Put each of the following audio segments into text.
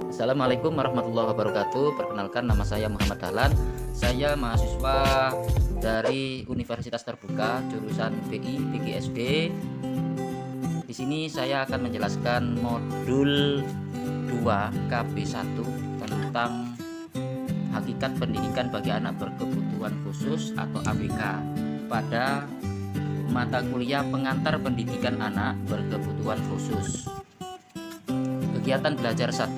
Assalamualaikum warahmatullahi wabarakatuh. Perkenalkan, nama saya Muhammad Dahlan. Saya mahasiswa dari Universitas Terbuka jurusan BI PGSD. Di sini saya akan menjelaskan modul 2 KB1 tentang hakikat pendidikan bagi anak berkebutuhan khusus atau ABK pada mata kuliah pengantar pendidikan anak berkebutuhan khusus. Kegiatan belajar 1.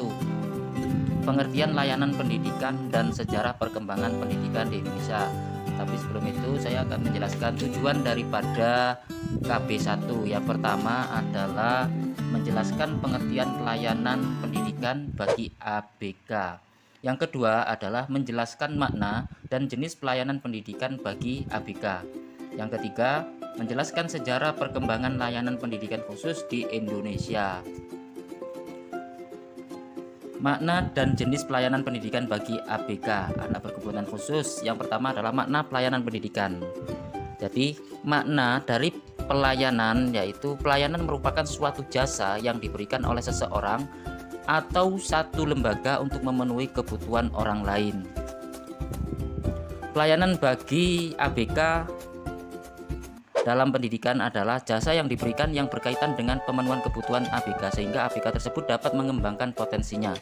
Pengertian layanan pendidikan dan sejarah perkembangan pendidikan di Indonesia. Tapi sebelum itu saya akan menjelaskan tujuan daripada KB1. Yang pertama adalah menjelaskan pengertian layanan pendidikan bagi ABK. Yang kedua adalah menjelaskan makna dan jenis pelayanan pendidikan bagi ABK. Yang ketiga, menjelaskan sejarah perkembangan layanan pendidikan khusus di Indonesia. Makna dan jenis pelayanan pendidikan bagi ABK, anak berkebutuhan khusus. Yang pertama adalah makna pelayanan pendidikan. Jadi makna dari pelayanan yaitu pelayanan merupakan suatu jasa yang diberikan oleh seseorang atau satu lembaga untuk memenuhi kebutuhan orang lain. Pelayanan bagi ABK dalam pendidikan adalah jasa yang diberikan yang berkaitan dengan pemenuhan kebutuhan ABK sehingga ABK tersebut dapat mengembangkan potensinya.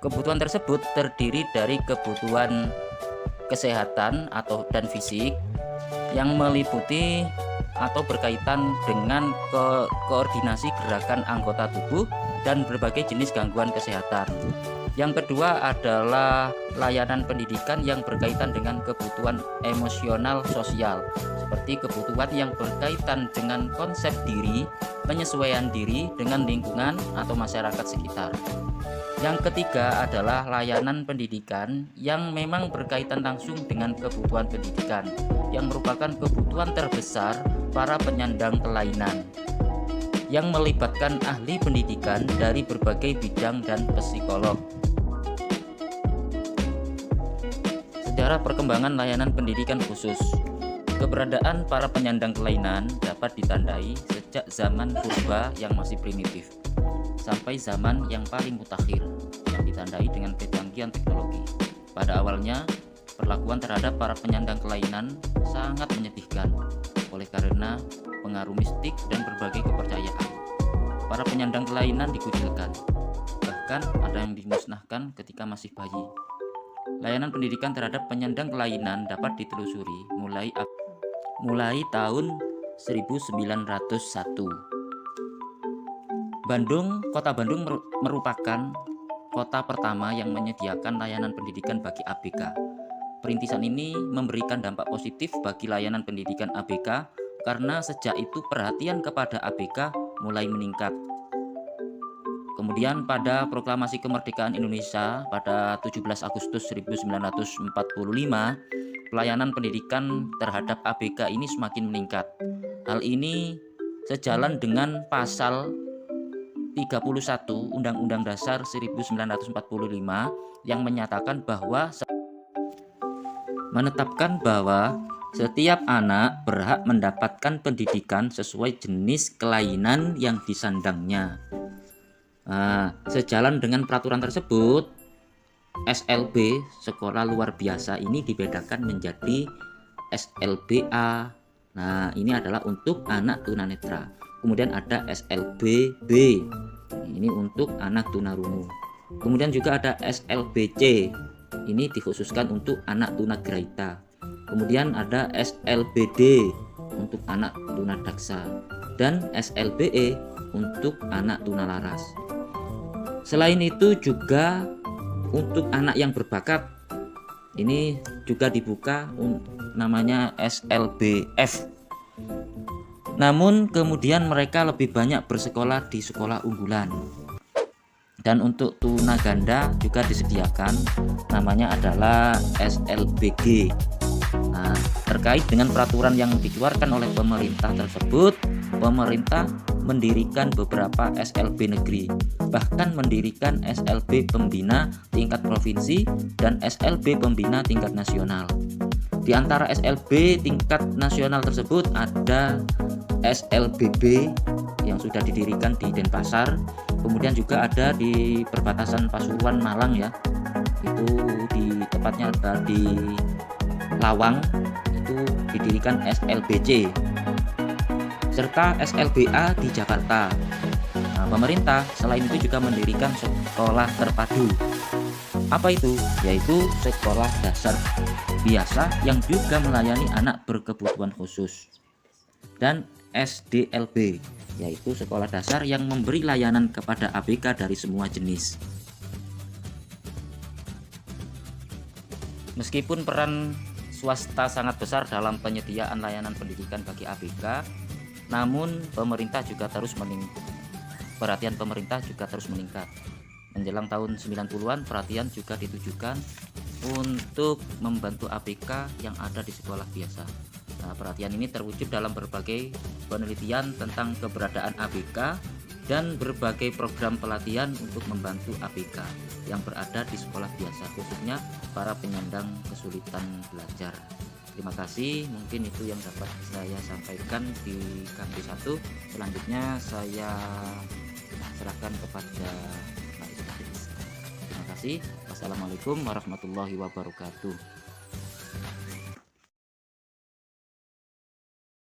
Kebutuhan tersebut terdiri dari kebutuhan kesehatan dan fisik yang meliputi atau berkaitan dengan koordinasi gerakan anggota tubuh dan berbagai jenis gangguan kesehatan. Yang kedua adalah layanan pendidikan yang berkaitan dengan kebutuhan emosional sosial, seperti kebutuhan yang berkaitan dengan konsep diri, penyesuaian diri dengan lingkungan atau masyarakat sekitar. Yang ketiga adalah layanan pendidikan yang memang berkaitan langsung dengan kebutuhan pendidikan, yang merupakan kebutuhan terbesar para penyandang kelainan, yang melibatkan ahli pendidikan dari berbagai bidang dan psikolog. Sejarah perkembangan layanan pendidikan khusus. Keberadaan para penyandang kelainan dapat ditandai sejak zaman purba yang masih primitif sampai zaman yang paling mutakhir yang ditandai dengan kecanggihan teknologi. Pada awalnya, perlakuan terhadap para penyandang kelainan sangat menyedihkan oleh karena pengaruh mistik dan berbagai kepercayaan. Para penyandang kelainan dikucilkan, bahkan ada yang dimusnahkan ketika masih bayi. Layanan pendidikan terhadap penyandang kelainan dapat ditelusuri mulai tahun 1901. Kota Bandung merupakan kota pertama yang menyediakan layanan pendidikan bagi ABK. Perintisan ini memberikan dampak positif bagi layanan pendidikan ABK karena sejak itu perhatian kepada ABK mulai meningkat. Kemudian pada Proklamasi Kemerdekaan Indonesia pada 17 Agustus 1945, pelayanan pendidikan terhadap ABK ini semakin meningkat. Hal ini sejalan dengan pasal 31 Undang-Undang Dasar 1945 yang menetapkan bahwa setiap anak berhak mendapatkan pendidikan sesuai jenis kelainan yang disandangnya. Sejalan dengan peraturan tersebut, SLB sekolah luar biasa ini dibedakan menjadi SLBA. Nah, ini adalah untuk anak tunanetra. Kemudian ada SLBB. Ini untuk anak tunarungu. Kemudian juga ada SLBC. Ini dikhususkan untuk anak tunagrahita. Kemudian ada SLBD untuk anak tunadaksa dan SLBE untuk anak tunalaras. Selain itu juga untuk anak yang berbakat ini juga dibuka namanya SLBF. Namun kemudian mereka lebih banyak bersekolah di sekolah unggulan. Dan untuk tunaganda juga disediakan namanya adalah SLBG. Nah, terkait dengan peraturan yang dikeluarkan oleh pemerintah tersebut, pemerintah mendirikan beberapa SLB negeri, bahkan mendirikan SLB pembina tingkat provinsi dan SLB pembina tingkat nasional. Di antara SLB tingkat nasional tersebut ada SLBB yang sudah didirikan di Denpasar, Kemudian juga ada di perbatasan Pasuruan Malang ya, itu di tepatnya ada di Lawang, itu didirikan SLBC, serta SLBA di Jakarta. Nah, pemerintah selain itu juga mendirikan sekolah terpadu. Apa itu? Yaitu sekolah dasar biasa yang juga melayani anak berkebutuhan khusus, dan SDLB, yaitu sekolah dasar yang memberi layanan kepada ABK dari semua jenis. Meskipun peran swasta sangat besar dalam penyediaan layanan pendidikan bagi ABK, namun perhatian pemerintah juga terus meningkat. Menjelang tahun 90-an, perhatian juga ditujukan untuk membantu ABK yang ada di sekolah biasa. Nah, perhatian ini terwujud dalam berbagai penelitian tentang keberadaan ABK dan berbagai program pelatihan untuk membantu ABK yang berada di sekolah biasa, khususnya para penyandang kesulitan belajar. Terima kasih, mungkin itu yang dapat saya sampaikan di Kamti 1. Selanjutnya saya serahkan kepada Pak Ismail. Terima kasih. Wassalamualaikum warahmatullahi wabarakatuh.